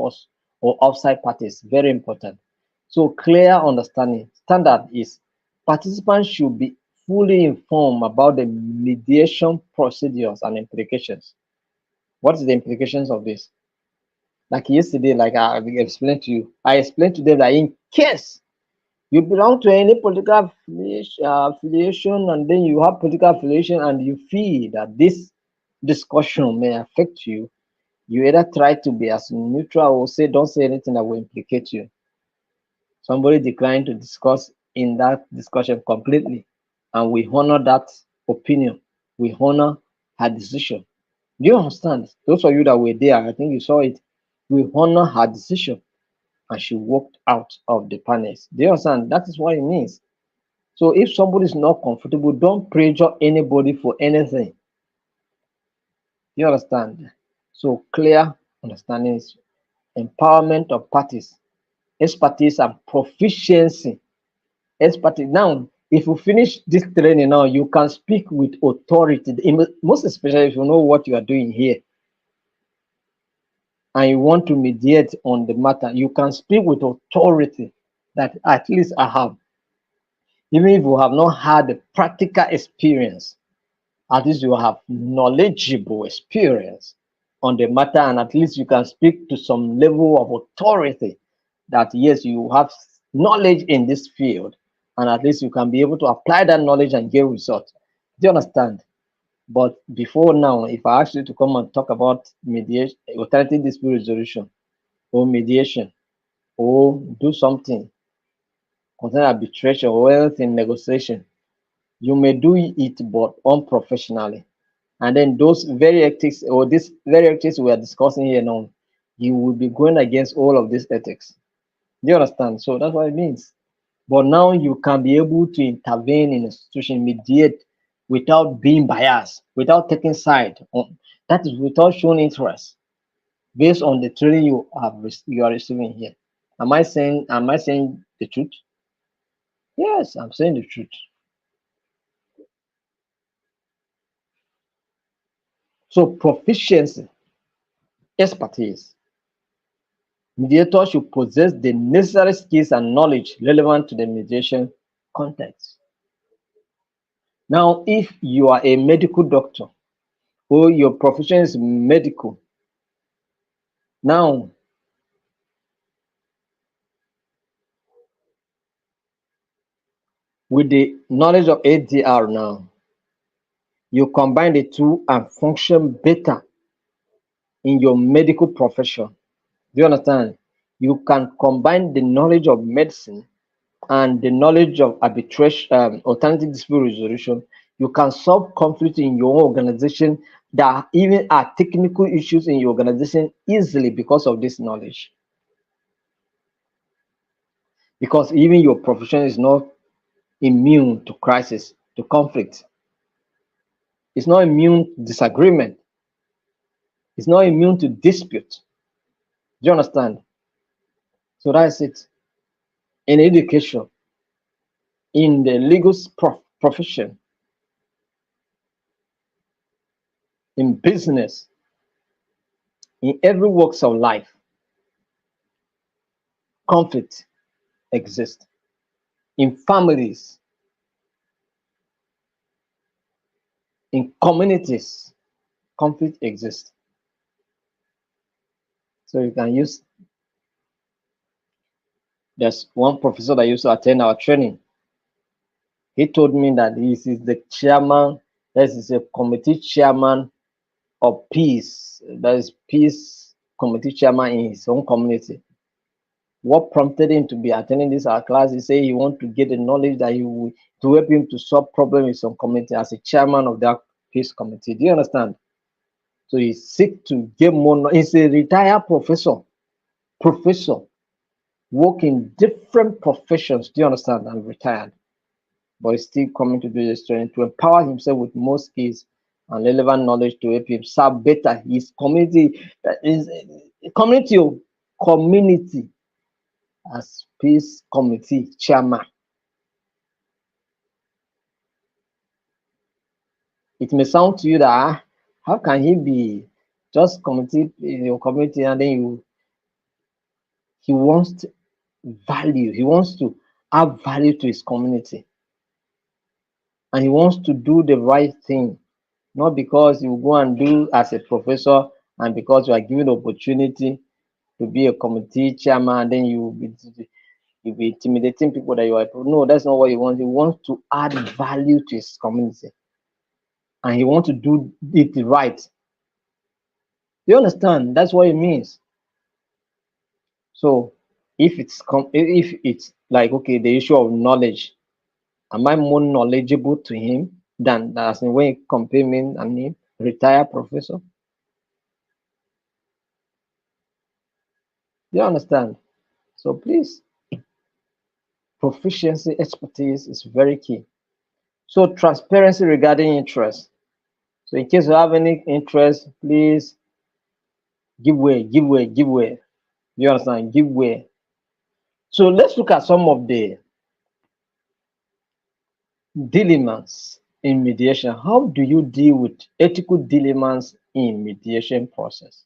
force or outside parties. Very important. So clear understanding. Standard is participants should be fully informed about the mediation procedures and implications. What is the implications of this? Like yesterday, like I explained to you, I explained to them that in case you belong to any political affiliation, and then you have political affiliation and you feel that this discussion may affect you, you either try to be as neutral or say don't say anything that will implicate you. Somebody declined to discuss in that discussion completely, and we honor that opinion. We honor her decision. Do you understand? Those of you that were there, I think you saw it. We honor her decision, and she walked out of the panels. Do you understand? That is what it means. So if somebody is not comfortable, don't pressure anybody for anything. You understand? So clear understanding is empowerment of parties, expertise and proficiency. Expertise. Now, if you finish this training now, you can speak with authority. Most especially if you know what you are doing here and you want to mediate on the matter, you can speak with authority that at least I have. Even if you have not had a practical experience, at least you have knowledgeable experience on the matter, and at least you can speak to some level of authority that yes, you have knowledge in this field, and at least you can be able to apply that knowledge and get results. Do you understand? But before now, if I ask you to come and talk about mediation, alternative dispute resolution, or mediation, or do something concerning arbitration or anything negotiation, you may do it but unprofessionally. And then those very ethics or this very ethics we are discussing here now, you will be going against all of these ethics. Do you understand? So that's what it means. But now you can be able to intervene in a situation, mediate without being biased, without taking side. That is without showing interest based on the training you are receiving here. Am I saying the truth? Yes, I'm saying the truth. So proficiency, expertise. Mediators should possess the necessary skills and knowledge relevant to the mediation context. Now, if you are a medical doctor or your profession is medical, now with the knowledge of ADR now, you combine the two and function better in your medical profession. Do you understand? You can combine the knowledge of medicine and the knowledge of arbitration, alternative dispute resolution. You can solve conflict in your organization that even are technical issues in your organization easily because of this knowledge. Because even your profession is not immune to crisis, to conflict. It's not immune to disagreement. It's not immune to dispute. Do you understand? So that's it. In education, in the legal profession, in business, in every walks of life, conflict exists. In families, in communities, conflict exists. So you can use, there's one professor that used to attend our training. He told me that he is the chairman, this is a committee chairman of peace, that is peace committee chairman in his own community. What prompted him to be attending this our class? He said he want to get the knowledge that he will to help him to solve problems in some community as a chairman of that peace committee. Do you understand? So he seek to get more. He's a retired professor, work in different professions. Do you understand? And retired, but he's still coming to do this training to empower himself with more skills and relevant knowledge to help him serve better his community. Is community as peace committee chairman. It may sound to you that how can he be just committee in your community and then He wants value. He wants to add value to his community. And he wants to do the right thing, not because you go and do as a professor and because you are given the opportunity to be a committee chairman, and then you be intimidating people that you are. No, that's not what he wants. He wants to add value to his community, and he wants to do it right. You understand? That's what it means. So if it's like, okay, the issue of knowledge, am I more knowledgeable to him than as in when you compare me and him, retired professor? You understand? So please, proficiency, expertise is very key. So transparency regarding interest. So in case you have any interest, please give way, give way, give way. You understand? Give way. So let's look at some of the dilemmas in mediation. How do you deal with ethical dilemmas in mediation process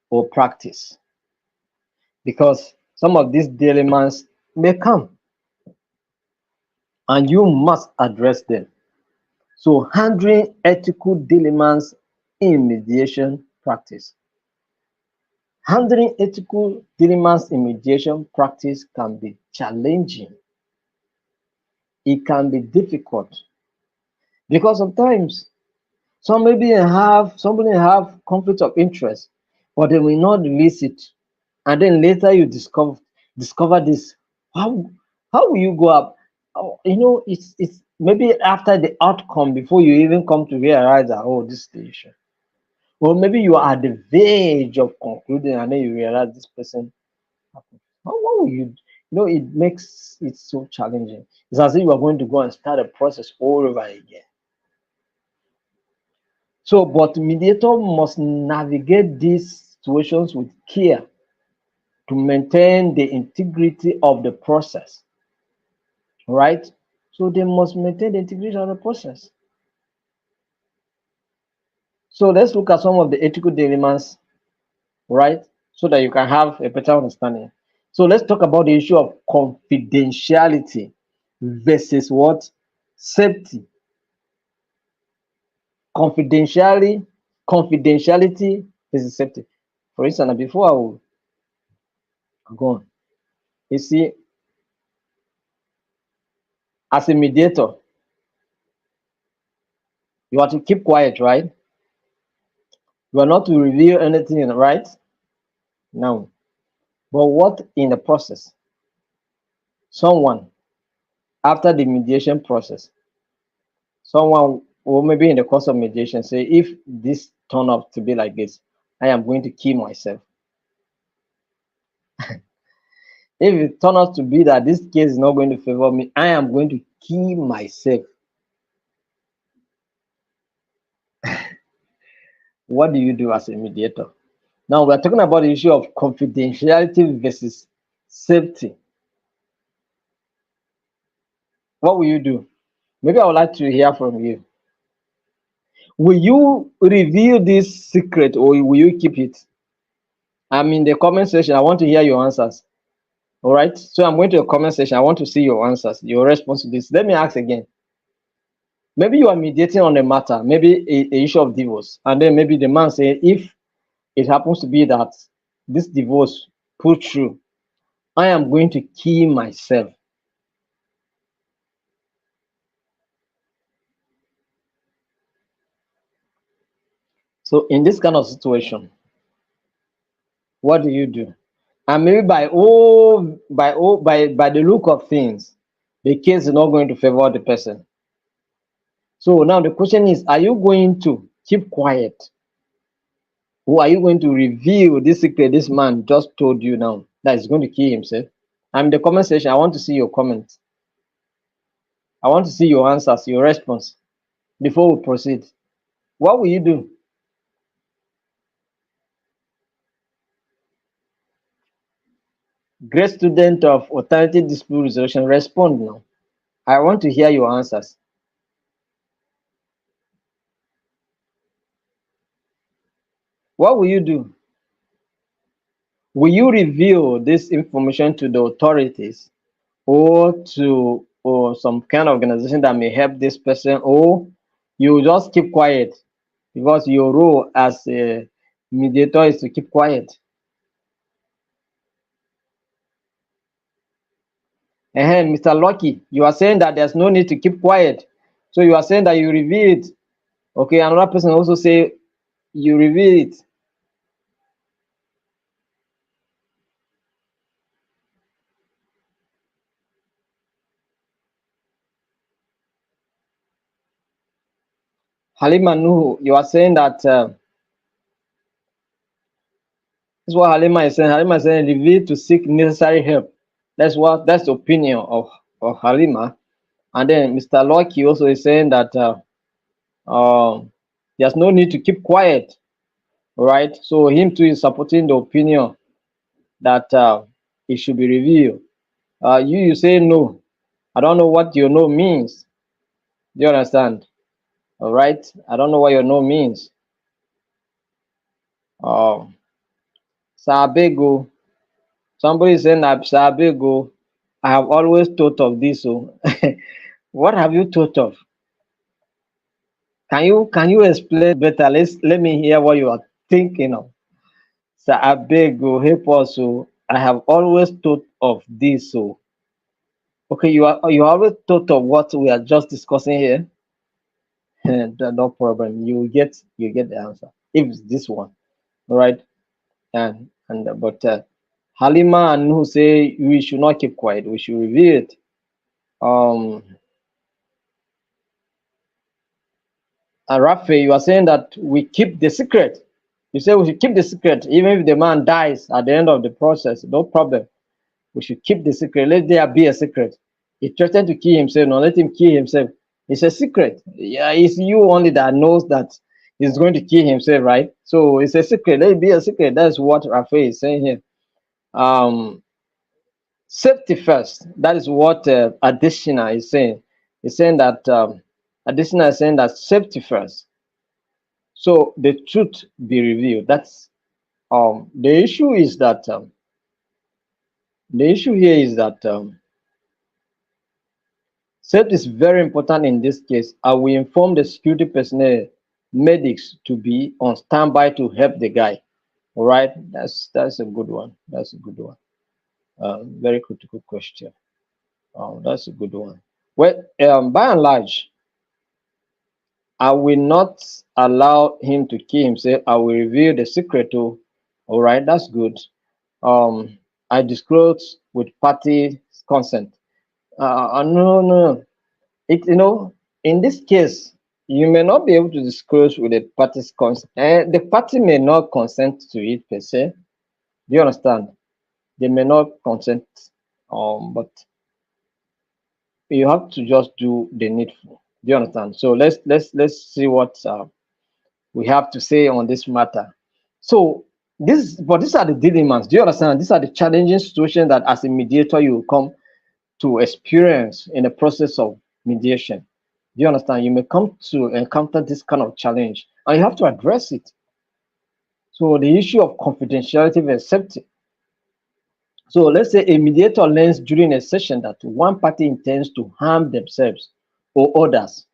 or practice? Because some of these dilemmas may come and you must address them. So handling ethical dilemmas in mediation practice. Handling ethical dilemmas in mediation practice can be challenging. It can be difficult because sometimes somebody have conflict of interest, but they will not release it, and then later you discover this. How how will you go up? Oh, it's maybe after the outcome before you even come to realize that, oh, this is the issue. Or maybe you are at the verge of concluding and then you realize this person. How will you? It makes it so challenging. It's as if you are going to go and start a process all over again. So, but mediator must navigate these situations with care to maintain the integrity of the process, right? So they must maintain the integrity of the process. So let's look at some of the ethical dilemmas, right? So that you can have a better understanding. So let's talk about the issue of confidentiality versus what? Safety. Confidentiality, confidentiality versus safety. For instance, before I will go on, you see, as a mediator, you are to keep quiet, right? You are not to reveal anything, right? No. But what in the process? Someone, after the mediation process, someone, or maybe in the course of mediation, say, if this turn out to be like this, I am going to kill myself. If it turns out to be that this case is not going to favor me, I am going to kill myself. What do you do as a mediator? Now we're talking about the issue of confidentiality versus safety. What will you do? Maybe I would like to hear from you. Will you reveal this secret or will you keep it? I'm in the comment section. I want to hear your answers. All right. So I'm going to the comment section. I want to see your answers, your response to this. Let me ask again. Maybe you are mediating on a matter, maybe a issue of divorce, and then maybe the man say, if it happens to be that this divorce put through, I am going to kill myself. So in this kind of situation, what do you do? And maybe by the look of things, the case is not going to favor the person. So now the question is, are you going to keep quiet? Or are you going to reveal this secret this man just told you now that he's going to kill himself? I'm in the comment section. I want to see your comments. I want to see your answers, your response before we proceed. What will you do? Great student of alternative dispute resolution, respond now. I want to hear your answers. What will you do? will you reveal this information to the authorities or to or some kind of organization that may help this person, or you just keep quiet because your role as a mediator is to keep quiet? Mr. Lucky, you are saying that there's no need to keep quiet. So you are saying that you reveal it. Okay, another person also say you reveal it. Halima Nuhu, you are saying that this is what Halima is saying. Halima is saying reveal to seek necessary help. That's the opinion of Halima. And then Mr. Lucky also is saying that there's no need to keep quiet, right? So him too is supporting the opinion that it should be revealed. You say no. I don't know what your no means. Do you understand? All right. I don't know what your no means. Um, Sabego. Somebody is saying that Sabego. I have always thought of this. So, what have you thought of? Can you explain better? Let me hear what you are thinking of. Sabego, help us. So, I have always thought of this. So, okay, you always thought of what we are just discussing here. No problem. You get the answer. If it's this one, all right? And but Halima and who say we should not keep quiet. We should reveal it. Um, and Rafe, you are saying that we keep the secret. You say we should keep the secret, even if the man dies at the end of the process. No problem. We should keep the secret. Let there be a secret. He threatened to kill himself. No, let him kill himself. It's a secret. Yeah, it's you only that knows that he's going to kill himself, right? So it's a secret. Let it be a secret. That's what Rafael is saying here. Um, Safety first. That is what Additional is saying. He's saying that Additional is saying that safety first. So the truth be revealed. That's the issue is that the issue here is that safety is very important in this case. I will inform the security personnel, medics to be on standby to help the guy. All right, that's a good one. That's a good one. Very critical question. That's a good one. Well, by and large, I will not allow him to kill himself. I will reveal the secret to. All right, that's good. I disclose with party consent. No, no. In this case, you may not be able to disclose with the party's consent. The party may not consent to it per se. Do you understand? They may not consent. But you have to just do the needful. Do you understand? So let's see what we have to say on this matter. So these are the dilemmas. Do you understand? These are the challenging situations that as a mediator you will come to experience in the process of mediation. Do you understand? You may come to encounter this kind of challenge and you have to address it. So the issue of confidentiality versus safety. So let's say a mediator learns during a session that one party intends to harm themselves or others,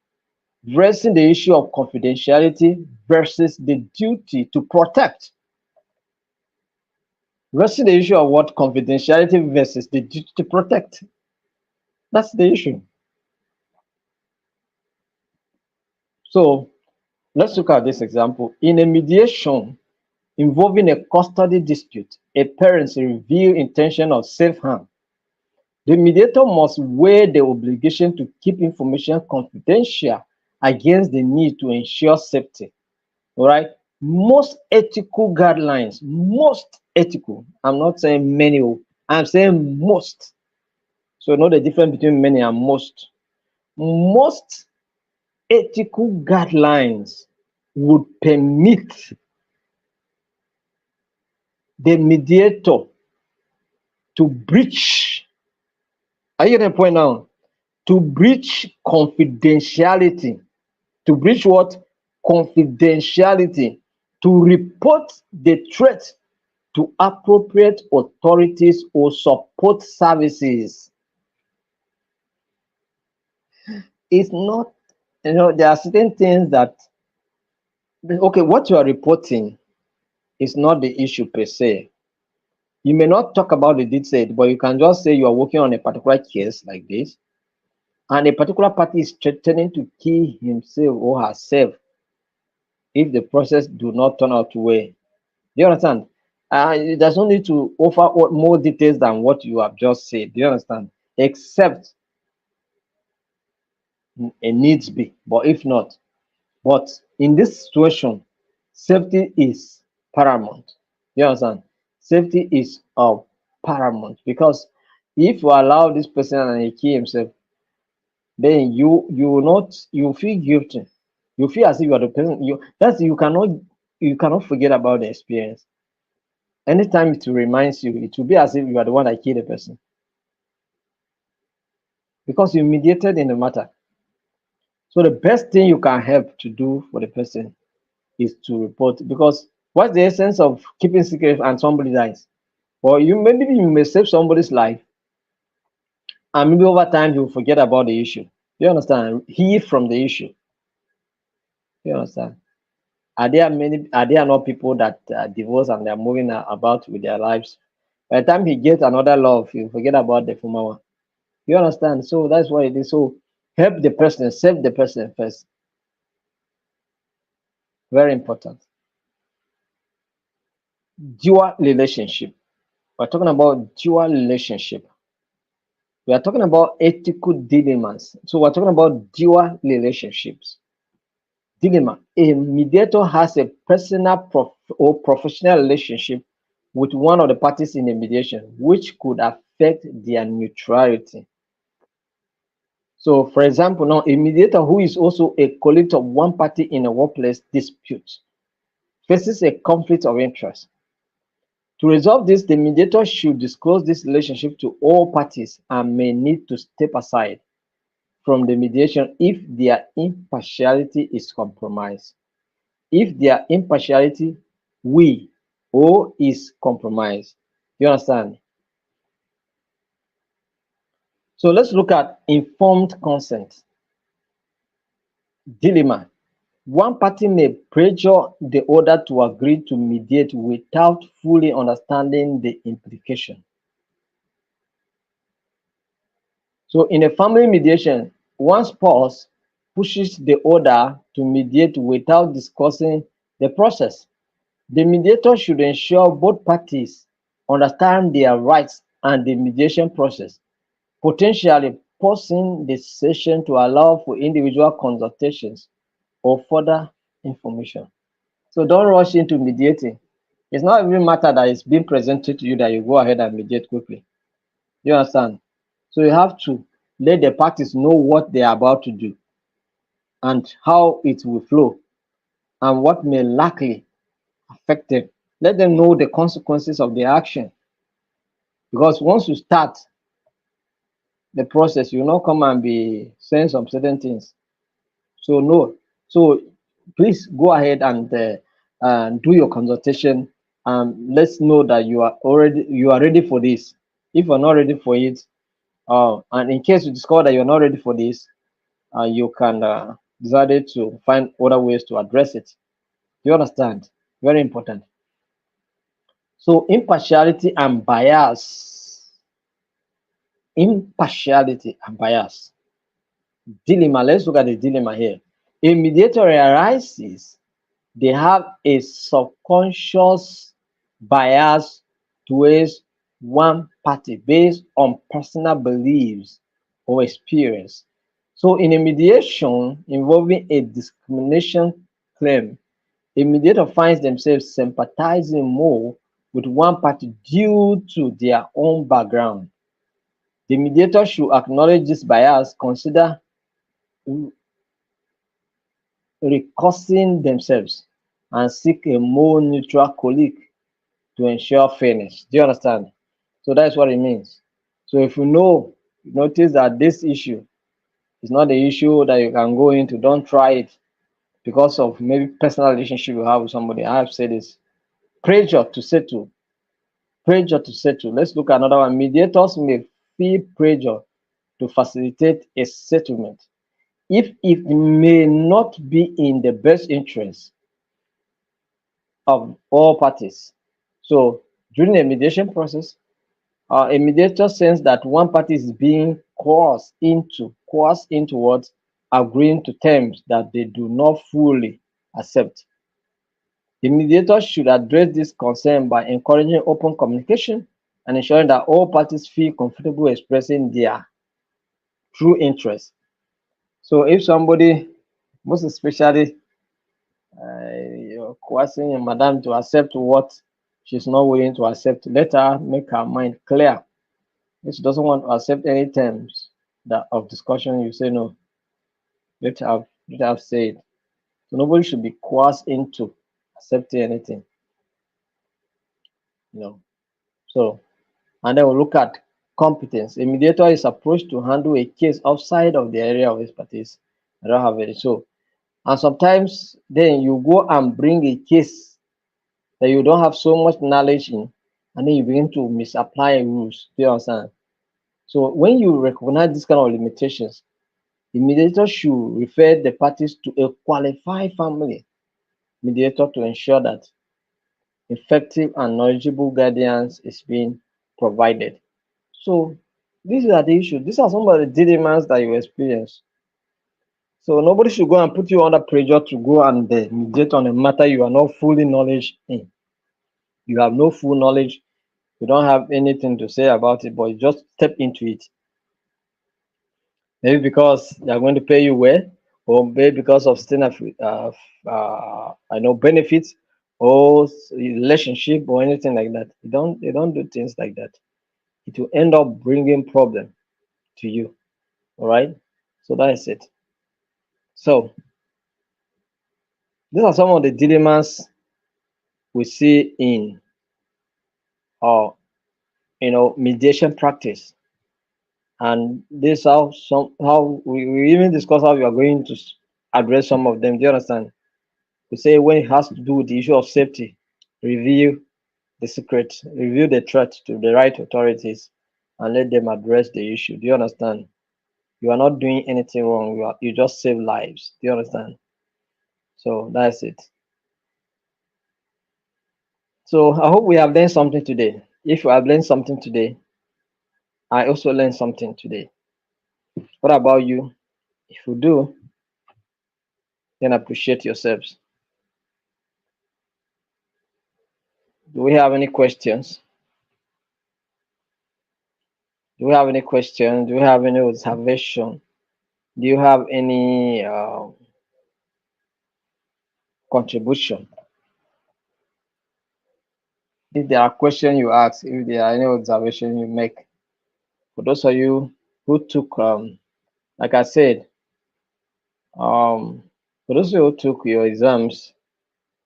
addressing the issue of confidentiality versus the duty to protect. Addressing the issue of what confidentiality versus the duty to protect. That's the issue. So let's look at this example. In a mediation involving a custody dispute, a parent's revealed intention of self-harm, the mediator must weigh the obligation to keep information confidential against the need to ensure safety. All right. Most ethical guidelines, most ethical, I'm not saying many, I'm saying most. So know the difference between many and most. Most ethical guidelines would permit the mediator to breach, are you getting the point now? To breach confidentiality. To breach what? Confidentiality. To report the threat to appropriate authorities or support services. It's not, there are certain things that, okay, what you are reporting is not the issue per se. You may not talk about the detail, but you can just say you are working on a particular case like this, and a particular party is threatening to kill himself or herself if the process do not turn out well. Do you understand? There's no need to offer more details than what you have just said. Do you understand? Except a needs be, but if not, but in this situation, safety is paramount. You understand? Safety is of paramount, because if you allow this person and he kill himself, then you will not, you feel guilty. You feel as if you are the person. You cannot forget about the experience. Anytime it reminds you, it will be as if you are the one that killed the person, because you mediated in the matter. So the best thing you can help to do for the person is to report, because what's the essence of keeping secret and somebody dies? Or you may save somebody's life, and maybe over time you forget about the issue. You understand? Heal from the issue. You understand? Are there not people that divorce and they're moving about with their lives? By the time he gets another love, you forget about the former one. You understand? So that's what it is. So help the person, save the person first. Very important. Dual relationship. We're talking about dual relationship. We are talking about ethical dilemmas. So we're talking about dual relationships. Dilemma. A mediator has a personal or professional relationship with one of the parties in a mediation, which could affect their neutrality. So, for example, now a mediator who is also a colleague of one party in a workplace dispute faces a conflict of interest. To resolve this, the mediator should disclose this relationship to all parties and may need to step aside from the mediation if their impartiality is compromised. If their impartiality will or is compromised. You understand? So let's look at informed consent. Dilemma. One party may pressure the other to agree to mediate without fully understanding the implication. So in a family mediation, one spouse pushes the other to mediate without discussing the process. The mediator should ensure both parties understand their rights and the mediation process, potentially pausing the session to allow for individual consultations or further information. So don't rush into mediating. It's not every matter that is being presented to you that you go ahead and mediate quickly. You understand? So you have to let the parties know what they are about to do and how it will flow and what may likely affect them. Let them know the consequences of the action. Because once you start the process, you will not come and be saying some certain things. So no. So please go ahead and do your consultation. Let's know that you are ready for this. If you're not ready for it, and in case you discover that you're not ready for this, you can decide to find other ways to address it. You understand? Very important. So impartiality and bias. Impartiality and bias. Dilemma. Let's look at the dilemma here. A mediator arises, they have a subconscious bias towards one party based on personal beliefs or experience. So, in a mediation involving a discrimination claim, a mediator finds themselves sympathizing more with one party due to their own background. The mediator should acknowledge this bias, consider recursing themselves, and seek a more neutral colleague to ensure fairness. Do you understand? So that's what it means. So if you notice that this issue is not the issue that you can go into, don't try it because of maybe personal relationship you have with somebody. I have said this. Pressure to settle Pressure to settle. Let's look at another one. Mediators may feel pressure to facilitate a settlement if it may not be in the best interest of all parties. So during a mediation process, a mediator senses that one party is being coerced into what agreeing to terms that they do not fully accept. The mediator should address this concern by encouraging open communication and ensuring that all parties feel comfortable expressing their true interest. So if somebody, most especially you're coercing a madam to accept what she's not willing to accept, let her make her mind clear. If she doesn't want to accept any terms that of discussion, you say no. Let her say it. So nobody should be coerced into accepting anything, you know. So and then we'll look at competence. A mediator is approached to handle a case outside of the area of expertise. I don't have it. So and sometimes then you go and bring a case that you don't have so much knowledge in, and then you begin to misapply rules. Do you understand? So when you recognize this kind of limitations, the mediator should refer the parties to a qualified family mediator to ensure that effective and knowledgeable guidance is being provided. So these are the issues. These are some of the dilemmas that you experience. So nobody should go and put you under pressure to go and mediate on a matter you are not fully knowledge in. You have no full knowledge. You don't have anything to say about it, but you just step into it. Maybe because they are going to pay you well, or maybe because of I know benefits or relationship or anything like that. They don't do things like that. It will end up bringing problem to you. All right. So that's it. So these are some of the dilemmas we see in our mediation practice, and this how we even discuss how we are going to address some of them. Do you understand? We say when it has to do with the issue of safety, review the secret, review the threat to the right authorities, and let them address the issue. Do you understand? You are not doing anything wrong. You just save lives. Do you understand? So that's it. So I hope we have learned something today. If you have learned something today, I also learned something today. What about you? If you do, then appreciate yourselves. Do we have any questions? Do we have any questions? Do we have any observation? Do you have any contribution? If there are questions you ask, if there are any observation you make, for those of you who took, like I said, for those of you who took your exams,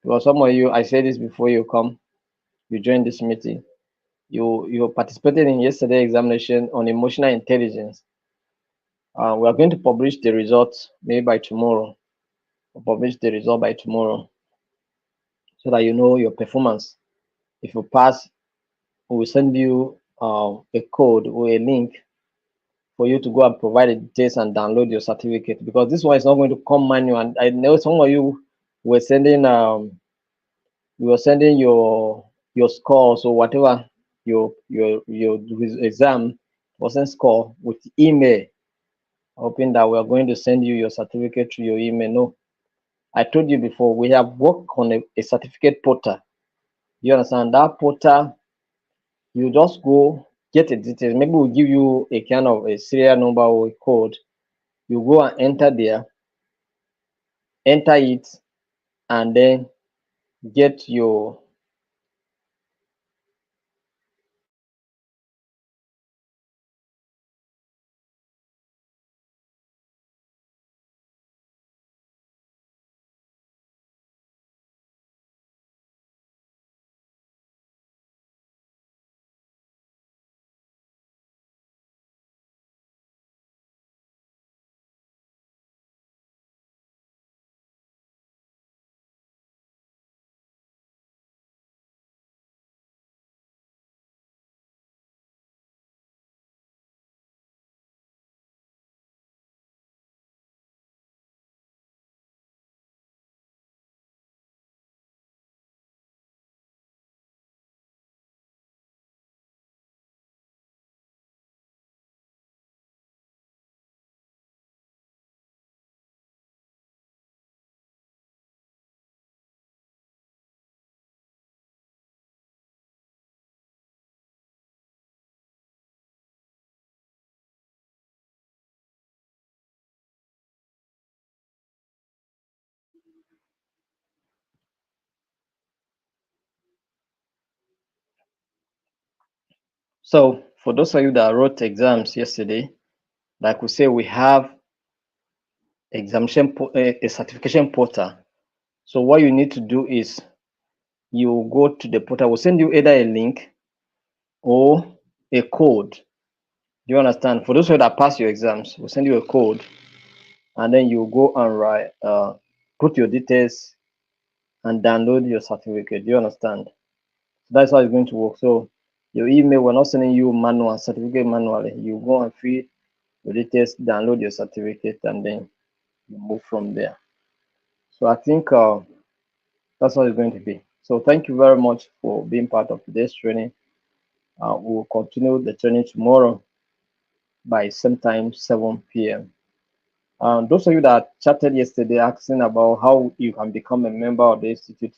because some of you, I said this before you joined this meeting, you participated in yesterday examination on emotional intelligence. We are going to publish the results maybe by tomorrow. We'll publish the result by tomorrow so that you know your performance. If you pass, we will send you a code or a link for you to go and provide the details and download your certificate, because this one is not going to come manual. And I know some of you were sending your scores or whatever your exam wasn't score with email, hoping that we are going to send you your certificate to your email. No, I told you before, we have worked on a certificate portal. You understand? That portal, you just go get the details. Maybe we'll give you a kind of a serial number or a code. You go and enter there, enter it, and then get your So for those of you that wrote exams yesterday, like we say, we have a certification portal. So what you need to do is you go to the portal. We'll send you either a link or a code. Do you understand? For those of you that pass your exams, we'll send you a code, and then you go and write, put your details and download your certificate. Do you understand? That's how it's going to work. So your email, we're not sending you manual certificate manually. You go and fill your details, download your certificate, and then you move from there. So I think that's how it's going to be. So thank you very much for being part of today's training. We'll continue the training tomorrow by same time 7 p.m. Those of you that chatted yesterday asking about how you can become a member of the institute,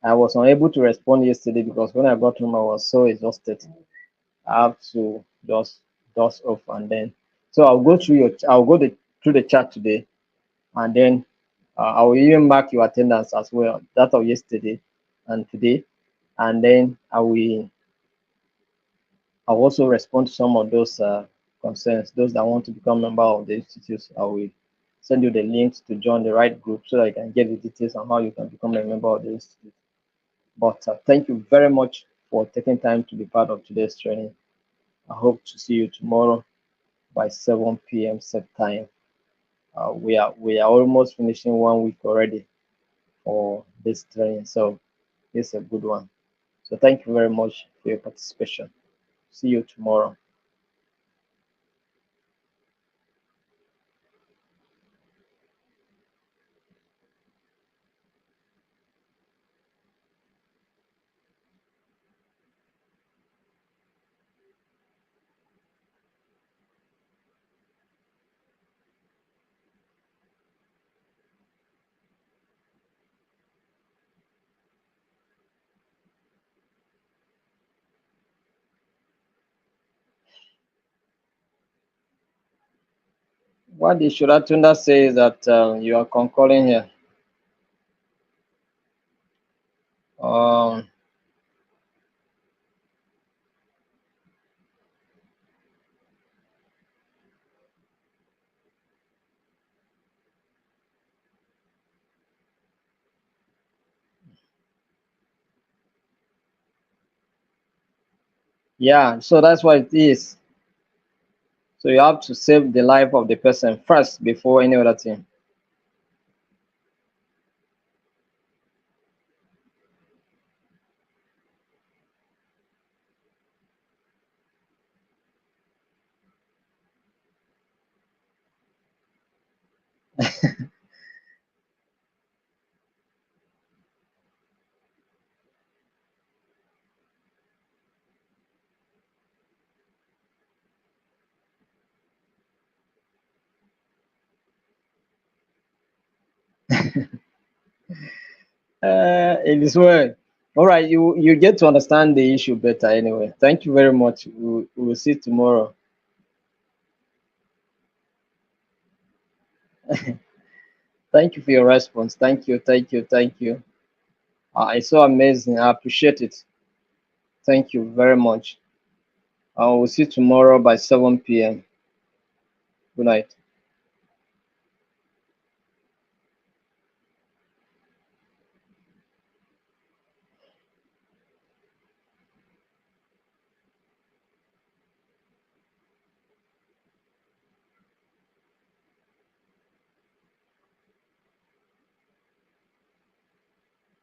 I was unable to respond yesterday because when I got home I was so exhausted. I have to just dust off, and then so I'll go through the chat today, and then I will even mark your attendance as well, that of yesterday and today, and then I'll also respond to some of those concerns. Those that want to become member of the institute, I will send you the links to join the right group so that you can get the details on how you can become a member of the institute. But thank you very much for taking time to be part of today's training. I hope to see you tomorrow by 7 p.m. set time. We are almost finishing 1 week already for this training, so it's a good one. So thank you very much for your participation. See you tomorrow. What the Shuratunda say is that you are concurring here. Um, yeah, so that's what it is. So you have to save the life of the person first before any other thing. It is well. All right, you get to understand the issue better anyway. Thank you very much. We'll see tomorrow. Thank you for your response. Thank you, thank you, thank you. It's so amazing. I appreciate it. Thank you very much. I will see you tomorrow by 7 p.m. Good night.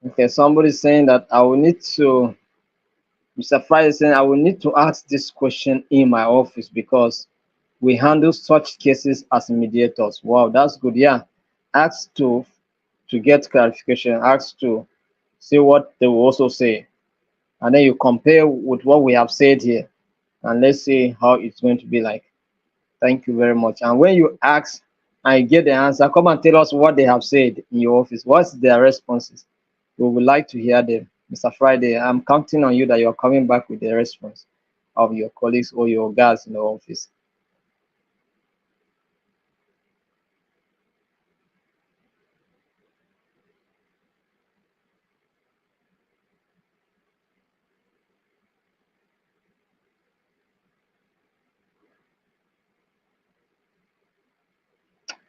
Okay, somebody's saying that I will need to, Mr. Friday is saying I will need to ask this question in my office because we handle such cases as mediators. Wow, that's good. Yeah. Ask to get clarification, ask to see what they will also say. And then you compare with what we have said here. And let's see how it's going to be like. Thank you very much. And when you ask and you get the answer, come and tell us what they have said in your office. What's their responses? We would like to hear them. Mr. Friday, I'm counting on you that you're coming back with the response of your colleagues or your guys in the office.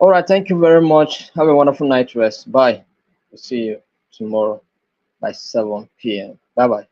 All right, thank you very much. Have a wonderful night rest. Bye. We'll see you tomorrow by 7 p.m. Bye bye.